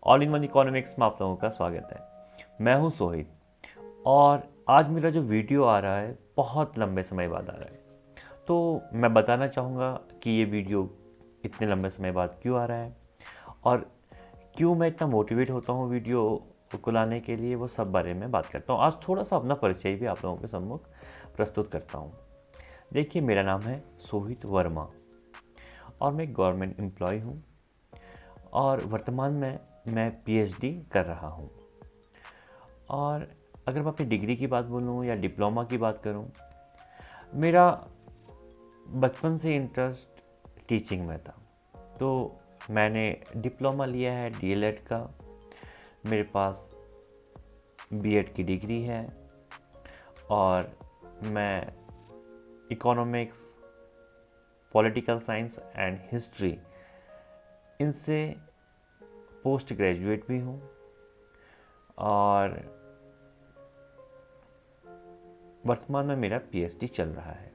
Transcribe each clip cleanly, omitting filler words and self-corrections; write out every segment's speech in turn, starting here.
All in one economics में आप लोगों का स्वागत है। मैं हूं सोहित और आज मेरा जो वीडियो आ रहा है बहुत लंबे समय बाद आ रहा है। तो मैं बताना चाहूँगा कि ये वीडियो इतने लंबे समय बाद क्यों आ रहा है और क्यों मैं इतना मोटिवेट होता हूँ वीडियो को लाने के लिए, वो सब बारे में बात करता हूँ। आज थोड़ा सा अपना परिचय भी आप लोगों के सम्मुख प्रस्तुत करता हूँ। देखिए, मेरा नाम है सोहित वर्मा और मैं गवर्नमेंट एम्प्लॉय हूँ और वर्तमान में मैं पीएचडी कर रहा हूँ। और अगर मैं अपनी डिग्री की बात बोलूँ या डिप्लोमा की बात करूँ, मेरा बचपन से इंटरेस्ट टीचिंग में था। तो मैंने डिप्लोमा लिया है डीएलएड का, मेरे पास बीएड की डिग्री है और मैं economics, political science and history इनसे पोस्ट ग्रेजुएट भी हूँ। और वर्तमान में मेरा पीएचडी चल रहा है।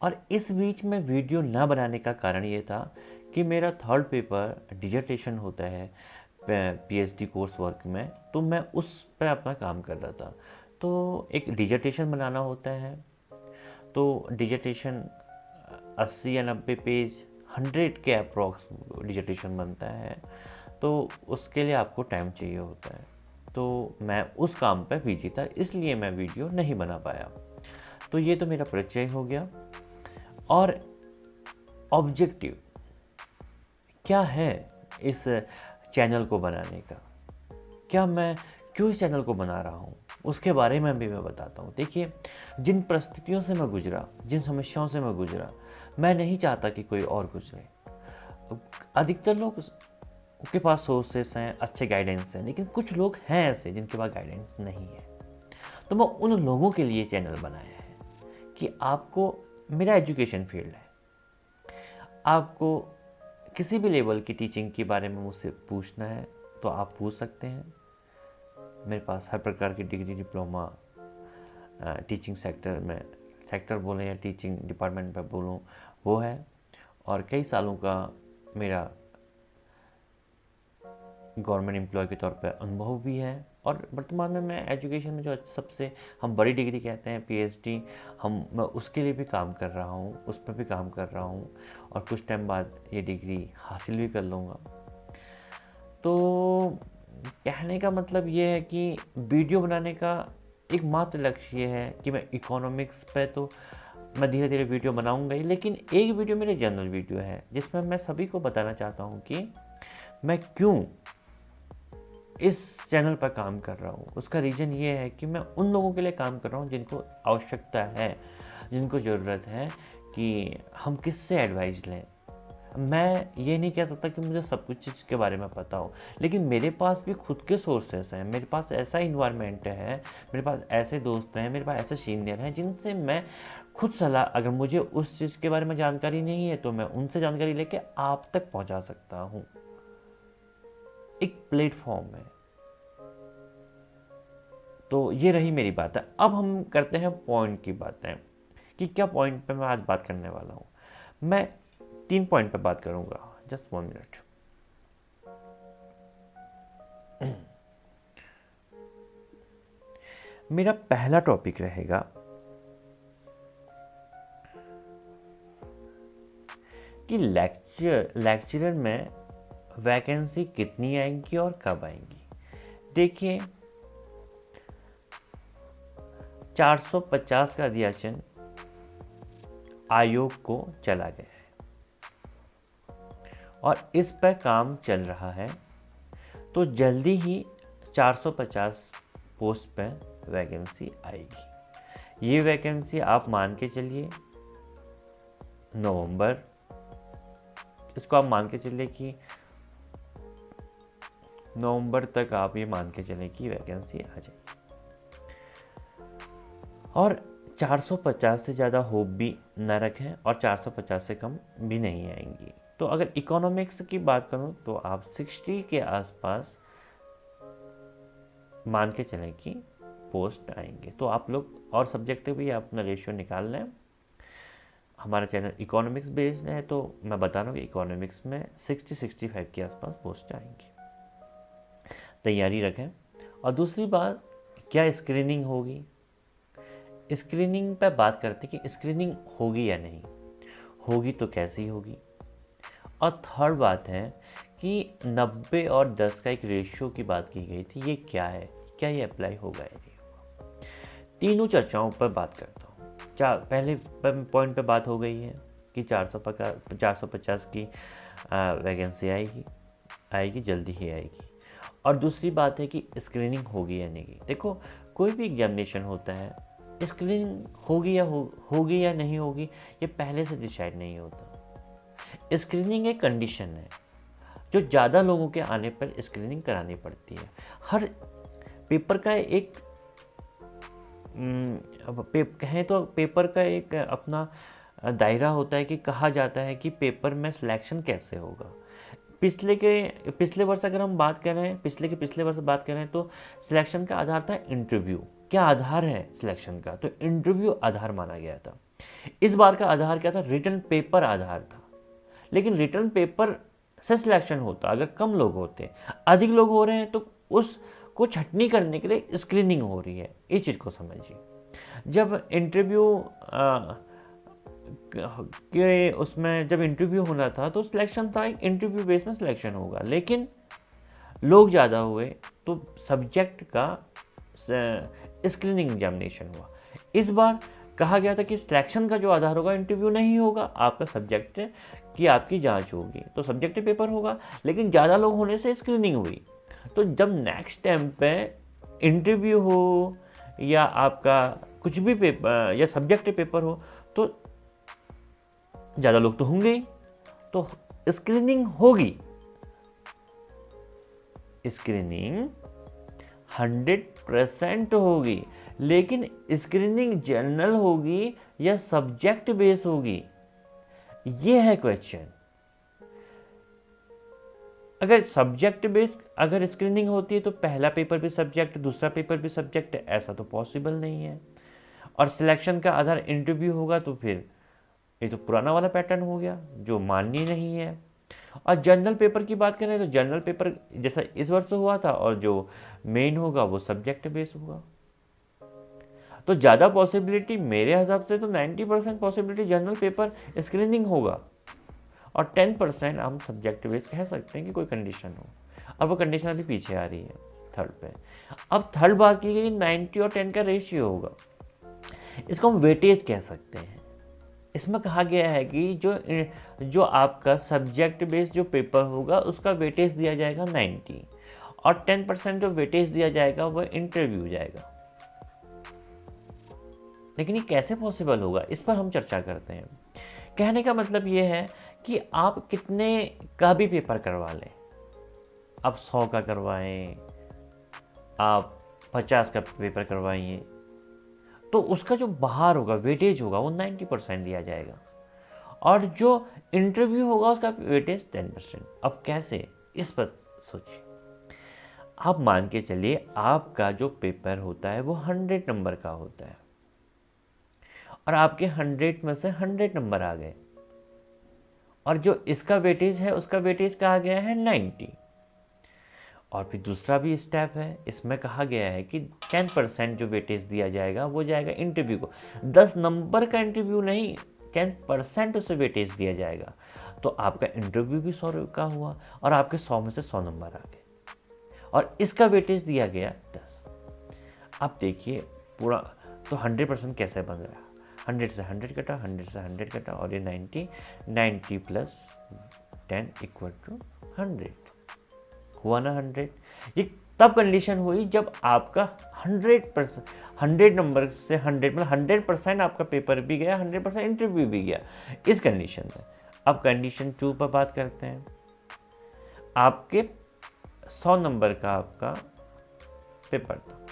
और इस बीच में वीडियो ना बनाने का कारण ये था कि मेरा थर्ड पेपर डिजर्टेशन होता है पीएचडी कोर्स वर्क में, तो मैं उस पर अपना काम कर रहा था। तो एक डिजर्टेशन बनाना होता है, तो डिजर्टेशन 80 या 90 पेज 100 के अप्रॉक्स डिजर्टेशन बनता है। तो उसके लिए आपको टाइम चाहिए होता है। तो मैं उस काम पर बिजी था, इसलिए मैं वीडियो नहीं बना पाया। तो ये तो मेरा परिचय हो गया। और ऑब्जेक्टिव क्या है इस चैनल को बनाने का, क्या मैं क्यों इस चैनल को बना रहा हूँ, उसके बारे में भी मैं बताता हूँ। देखिए, जिन परिस्थितियों से मैं गुजरा, जिन समस्याओं से मैं गुजरा, मैं नहीं चाहता कि कोई और गुजरे। अधिकतर लोग के पास सोर्सेस हैं, अच्छे गाइडेंस हैं, लेकिन कुछ लोग हैं ऐसे जिनके पास गाइडेंस नहीं है। तो मैं उन लोगों के लिए चैनल बनाया है कि आपको, मेरा एजुकेशन फील्ड है, आपको किसी भी लेवल की टीचिंग के बारे में मुझसे पूछना है तो आप पूछ सकते हैं। मेरे पास हर प्रकार की डिग्री, डिप्लोमा, टीचिंग सेक्टर में, सेक्टर बोलें या टीचिंग डिपार्टमेंट पर बोलूँ, वो है। और कई सालों का मेरा गवर्नमेंट एम्प्लॉय के तौर पर अनुभव भी है। और वर्तमान में मैं एजुकेशन में जो सबसे हम बड़ी डिग्री कहते हैं पीएचडी, मैं उसके लिए भी काम कर रहा हूँ, उस पर भी काम कर रहा हूँ और कुछ टाइम बाद ये डिग्री हासिल भी कर लूँगा। तो कहने का मतलब ये है कि वीडियो बनाने का एकमात्र लक्ष्य ये है कि मैं इकोनॉमिक्स पे तो मैं धीरे धीरे वीडियो बनाऊंगा ही, लेकिन एक वीडियो मेरे जनरल वीडियो है जिसमें मैं सभी को बताना चाहता हूँ कि मैं क्यों इस चैनल पर काम कर रहा हूँ। उसका रीज़न ये है कि मैं उन लोगों के लिए काम कर रहा हूँ जिनको आवश्यकता है, जिनको ज़रूरत है कि हम किससे एडवाइस लें। मैं ये नहीं कह सकता कि मुझे सब कुछ चीज़ के बारे में पता हो, लेकिन मेरे पास भी खुद के सोर्सेस हैं, मेरे पास ऐसा इन्वायरमेंट है, मेरे पास ऐसे दोस्त हैं, मेरे पास ऐसे सीनियर हैं जिनसे मैं खुद सलाह, अगर मुझे उस चीज़ के बारे में जानकारी नहीं है तो मैं उनसे जानकारी लेके आप तक पहुंचा सकता हूँ। एक प्लेटफॉर्म है। तो ये रही मेरी बात है। अब हम करते हैं पॉइंट की बातें कि क्या पॉइंट पे मैं आज बात करने वाला हूँ। मैं 3 पॉइंट पे बात करूँगा। Just 1 minute. मेरा पहला टॉपिक रहेगा कि लेक्चरर में वैकेंसी कितनी आएंगी और कब आएंगी। देखिए, 450 का अध्याचन आयोग को चला गया है और इस पर काम चल रहा है। तो जल्दी ही 450 पोस्ट पर वैकेंसी आएगी। ये वैकेंसी आप मान के चलिए नवंबर, इसको आप मान के चलिए कि नवंबर तक आप ये मान के चलें कि वैकेंसी आ जाएगी। और 450 से ज़्यादा होप भी न रखें और 450 से कम भी नहीं आएंगी। तो अगर इकोनॉमिक्स की बात करूं तो आप 60 के आसपास मान के चलें कि पोस्ट आएंगे। तो आप लोग और सब्जेक्ट भी अपना रेशियो निकाल लें। हमारा चैनल इकोनॉमिक्स बेस्ड है, तो मैं बता रहा हूँ कि इकोनॉमिक्स में 60-65 के आसपास पोस्ट आएंगी। तैयारी रखें। और दूसरी बात, क्या स्क्रीनिंग होगी? स्क्रीनिंग पर बात करते कि स्क्रीनिंग होगी या नहीं होगी, तो कैसी होगी। और थर्ड बात है कि 90 और 10 का एक रेशियो की बात की गई थी, ये क्या है, क्या ये अप्लाई होगा या नहीं होगा। तीनों चर्चाओं पर बात करता हूँ। क्या पहले पॉइंट पे बात हो गई है कि 450 की वैकेंसी आएगी, जल्दी ही आएगी। और दूसरी बात है कि स्क्रीनिंग होगी या नहीं। देखो, कोई भी एग्जामिनेशन होता है, स्क्रीनिंग होगी या नहीं होगी, ये पहले से डिसाइड नहीं होता। स्क्रीनिंग एक कंडीशन है जो ज़्यादा लोगों के आने पर स्क्रीनिंग करानी पड़ती है। हर पेपर का एक कहें तो पेपर का एक अपना दायरा होता है कि कहा जाता है कि पेपर में सिलेक्शन कैसे होगा। पिछले वर्ष अगर हम बात कर रहे हैं, पिछले वर्ष बात कर रहे हैं, तो सिलेक्शन का आधार था इंटरव्यू। क्या आधार है सिलेक्शन का? तो इंटरव्यू आधार माना गया था। इस बार का आधार क्या था? रिटन पेपर आधार था। लेकिन रिटन पेपर से सिलेक्शन होता अगर कम लोग होते, अधिक लोग हो रहे हैं तो उसको छटनी करने के लिए स्क्रीनिंग हो रही है। इस चीज़ को समझिए। जब इंटरव्यू होना था तो सिलेक्शन था, एक इंटरव्यू बेस में सिलेक्शन होगा। लेकिन लोग ज़्यादा हुए तो सब्जेक्ट का स्क्रीनिंग एग्जामिनेशन हुआ। इस बार कहा गया था कि सिलेक्शन का जो आधार होगा इंटरव्यू नहीं होगा, आपका सब्जेक्ट की आपकी जांच होगी, तो सब्जेक्टिव पेपर होगा। लेकिन ज़्यादा लोग होने से स्क्रीनिंग हुई। तो जब नेक्स्ट टाइम पे इंटरव्यू हो या आपका कुछ भी पेपर या सब्जेक्टिव पेपर हो, तो ज़्यादा लोग तो होंगे ही, तो स्क्रीनिंग होगी। स्क्रीनिंग 100% होगी। लेकिन स्क्रीनिंग जनरल होगी या सब्जेक्ट बेस होगी, ये है क्वेश्चन। अगर सब्जेक्ट बेस अगर स्क्रीनिंग होती है तो पहला पेपर भी सब्जेक्ट, दूसरा पेपर भी सब्जेक्ट, ऐसा तो पॉसिबल नहीं है। और सिलेक्शन का आधार इंटरव्यू होगा तो फिर ये तो पुराना वाला पैटर्न हो गया जो मान्य नहीं है। और जनरल पेपर की बात करें तो जनरल पेपर जैसा इस वर्ष हुआ था और जो मेन होगा वो सब्जेक्ट बेस होगा। तो ज़्यादा पॉसिबिलिटी मेरे हिसाब से तो 90% पॉसिबिलिटी जनरल पेपर स्क्रीनिंग होगा और 10% हम सब्जेक्ट बेस कह सकते हैं कि कोई कंडीशन हो। अब वो कंडीशन अभी पीछे आ रही है थर्ड पे। अब थर्ड बात की गई 90 और 10 का रेशियो होगा। इसको हम वेटेज कह सकते हैं। इसमें कहा गया है कि जो आपका सब्जेक्ट बेस्ड जो पेपर होगा उसका वेटेज दिया जाएगा 90 और 10% जो वेटेज दिया जाएगा वो इंटरव्यू जाएगा। लेकिन ये कैसे पॉसिबल होगा, इस पर हम चर्चा करते हैं। कहने का मतलब ये है कि आप कितने का भी पेपर करवा लें, आप 100 का करवाएं, आप 50 का पेपर करवाइए, तो उसका जो बाहर होगा वेटेज होगा वो 90% दिया जाएगा और जो इंटरव्यू होगा उसका वेटेज 10%। अब कैसे, इस पर सोचिए। आप मान के चलिए आपका जो पेपर होता है वो 100 नंबर का होता है और आपके 100 में से 100 नंबर आ गए और जो इसका वेटेज है उसका वेटेज कहा गया है 90। और फिर दूसरा भी स्टेप है, इसमें कहा गया है कि 10% जो वेटेज दिया जाएगा वो जाएगा इंटरव्यू को। 10 नंबर का इंटरव्यू नहीं, 10% उसे वेटेज दिया जाएगा। तो आपका इंटरव्यू भी 100 का हुआ और आपके 100 में से 100 नंबर आ गए और इसका वेटेज दिया गया 10। अब देखिए पूरा तो 100% कैसे बन रहा है। 100 से 100 कटा, 100 से 100 कटा और ये 90 प्लस 10 इक्वल टू 100 हुआ ना 100। ये तब कंडीशन हुई जब आपका 100% 100 नंबर से 100 मतलब 100% आपका पेपर भी गया, 100% इंटरव्यू भी गया इस कंडीशन में। अब कंडीशन 2 पर बात करते हैं। आपके 100 नंबर का आपका पेपर था,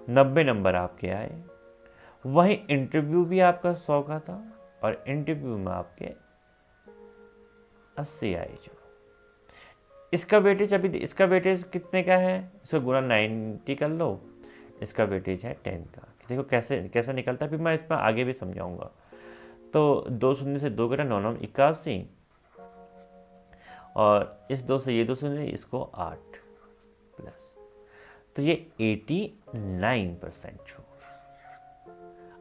90 नंबर आपके आए, वहीं इंटरव्यू भी आपका 100 का था और इंटरव्यू में आपके 80 आए। जो इसका वेटेज इसका वेटेज कितने का है, इसका गुना 90 कर लो, इसका वेटेज है 10 का। देखो कैसे कैसे निकलता है, फिर मैं इसमें आगे भी समझाऊंगा। तो 2 शून्य से 2 कटा, 9 9 81 और इस 2 से ये 2 शून्य, इसको 8 प्लस, तो ये 89% छोड़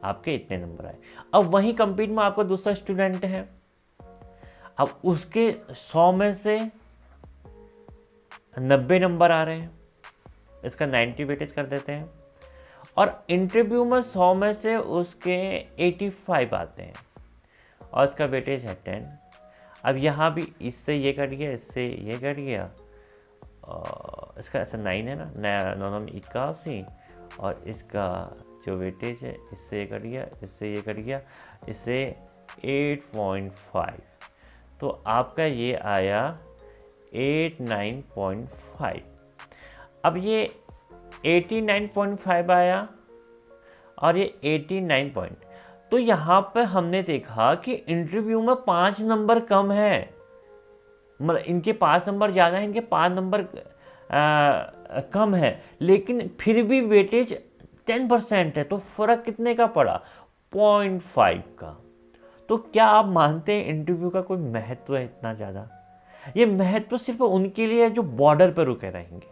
आपके इतने नंबर आए। अब वही कंपीट में आपका दूसरा स्टूडेंट है, अब उसके 100 में से 90 नंबर आ रहे हैं, इसका 90 वेटेज कर देते हैं, और इंटरव्यू में 100 में से उसके 85 आते हैं और इसका वेटेज है 10। अब यहाँ भी इससे ये कट गया, इससे ये कट गया, इसका ऐसा 9 है ना, 9 में 81, और इसका जो वेटेज है इससे ये कट गया, इससे ये कट गया, इससे 8.5, तो आपका ये आया 89.5। अब ये 89.5 आया और ये 89 पॉइंट, तो यहाँ पे हमने देखा कि इंटरव्यू में 5 नंबर कम है, मतलब इनके 5 नंबर ज़्यादा है, इनके 5 नंबर कम है, लेकिन फिर भी वेटेज 10% है, तो फ़र्क कितने का पड़ा? 0.5 का। तो क्या आप मानते हैं इंटरव्यू का कोई महत्व है इतना ज़्यादा? ये महत्व सिर्फ उनके लिए है जो बॉर्डर पर रुके रहेंगे।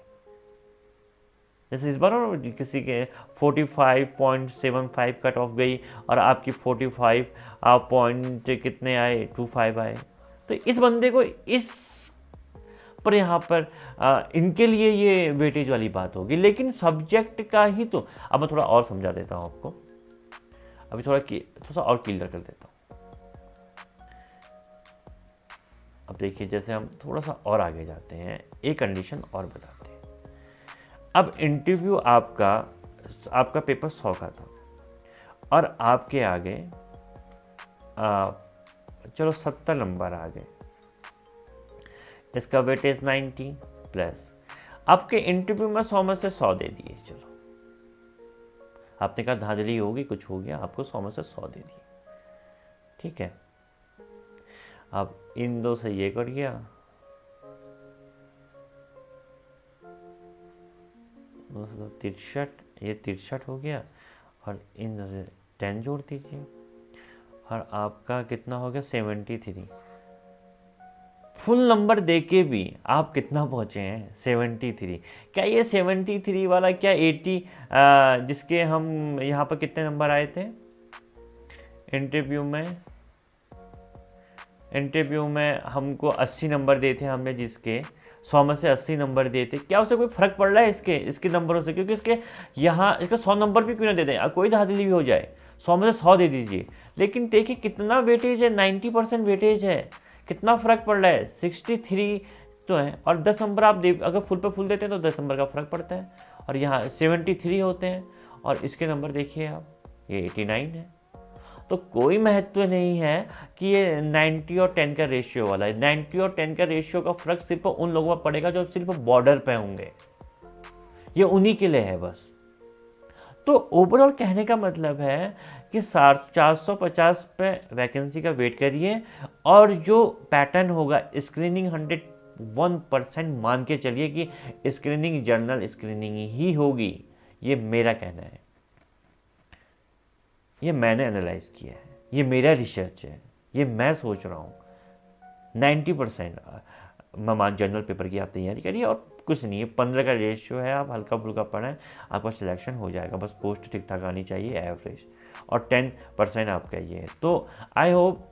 जैसे इस बार किसी के 45.75 कट ऑफ गई और आपकी 45 पॉइंट कितने आए, 25 आए, तो इस बंदे को इस पर यहाँ पर इनके लिए ये वेटेज वाली बात होगी। लेकिन सब्जेक्ट का ही तो, अब मैं थोड़ा और समझा देता हूँ आपको, अभी थोड़ा सा और क्लियर कर देता हूँ। अब देखिए, जैसे हम थोड़ा सा और आगे जाते हैं, एक कंडीशन और बताते हैं। अब इंटरव्यू आपका पेपर 100 का था और आपके आगे चलो 70 नंबर आ गए, इसका वेटेज 90 प्लस, आपके इंटरव्यू में 100 में से 100 दे दिए। चलो, आपने कहा धांधली होगी, कुछ हो गया, आपको 100 में से 100 दे दिए, ठीक है। अब इन दो से ये कट गया, 63, ये 63 हो गया, और इन दो से 10 जोड़ दीजिए और आपका कितना हो गया? 73। फुल नंबर देके भी आप कितना पहुँचे हैं? 73। क्या ये 73 वाला, क्या 80 जिसके हम यहाँ पर कितने नंबर आए थे इंटरव्यू में हमको 80 नंबर दिए थे, हमने जिसके 100 में से 80 नंबर दिए थे, क्या उससे कोई फर्क पड़ रहा है इसके नंबरों से? क्योंकि इसके यहाँ इसका 100 नंबर भी क्यों ना दे दें, कोई धांधली भी हो जाए, 100 में से 100 दे दीजिए। लेकिन देखिए कितना वेटेज है, 90% वेटेज है, कितना फ़र्क पड़ रहा है? 63 तो है, और 10 नंबर आप अगर फुल पे फुल देते हैं तो 10 नंबर का फ़र्क पड़ता है, और यहाँ 73 होते हैं, और इसके नंबर देखिए आप, ये 89 है। तो कोई महत्व नहीं है कि ये 90 और 10 का रेशियो वाला है। 90 और 10 का रेशियो का फ़र्क सिर्फ उन लोगों में पड़ेगा जो सिर्फ बॉर्डर पे होंगे, ये उन्हीं के लिए है बस। तो ओवरऑल कहने का मतलब है कि 450 पे वैकेंसी का वेट करिए, और जो पैटर्न होगा स्क्रीनिंग 101% मान के चलिए कि स्क्रीनिंग जर्नल स्क्रीनिंग ही होगी। ये मेरा कहना है, ये मैंने एनालाइज किया है, ये मेरा रिसर्च है, ये मैं सोच रहा हूँ। 90% मैं जनरल पेपर की आप तैयारी करिए, और कुछ नहीं है, 15 का रेशियो है, आप हल्का फुल्का पढ़ें, आपका सिलेक्शन हो जाएगा। बस पोस्ट ठीक ठाक आनी चाहिए, एवरेज, और 10% आपका ये है। तो आई होप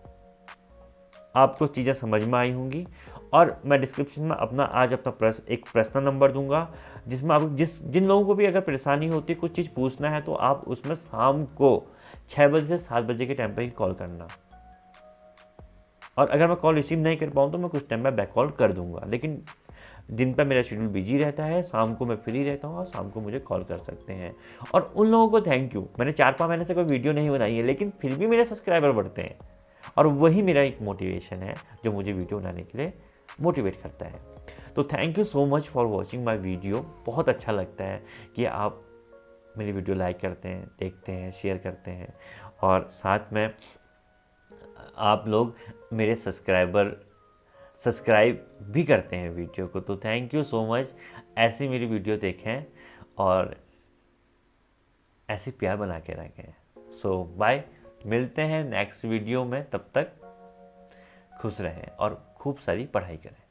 आपको चीज़ें समझ में आई होंगी, और मैं डिस्क्रिप्शन में आज अपना एक प्रश्न नंबर दूंगा, जिसमें आप जिन लोगों को भी अगर परेशानी होती है, कुछ चीज़ पूछना है, तो आप उसमें शाम को 6 बजे से 7 बजे के टाइम पे ही कॉल करना, और अगर मैं कॉल रिसीव नहीं कर पाऊँ तो मैं कुछ टाइम में बैक कॉल कर दूंगा। लेकिन दिन पर मेरा शेड्यूल बिजी रहता है, शाम को मैं फ्री रहता हूँ, और शाम को मुझे कॉल कर सकते हैं। और उन लोगों को थैंक यू, मैंने 4-5 महीने से कोई वीडियो नहीं बनाई है, लेकिन फिर भी मेरे सब्सक्राइबर बढ़ते हैं, और वही मेरा एक मोटिवेशन है जो मुझे वीडियो बनाने के लिए मोटिवेट करता है। तो thank you so much for watching my video. बहुत अच्छा लगता है कि आप मेरी वीडियो लाइक करते हैं, देखते हैं, शेयर करते हैं, और साथ में आप लोग मेरे सब्सक्राइब भी करते हैं वीडियो को। तो थैंक यू सो मच। ऐसी मेरी वीडियो देखें और ऐसे प्यार बना के रखें। सो बाय, मिलते हैं नेक्स्ट वीडियो में। तब तक खुश रहें और खूब सारी पढ़ाई करें।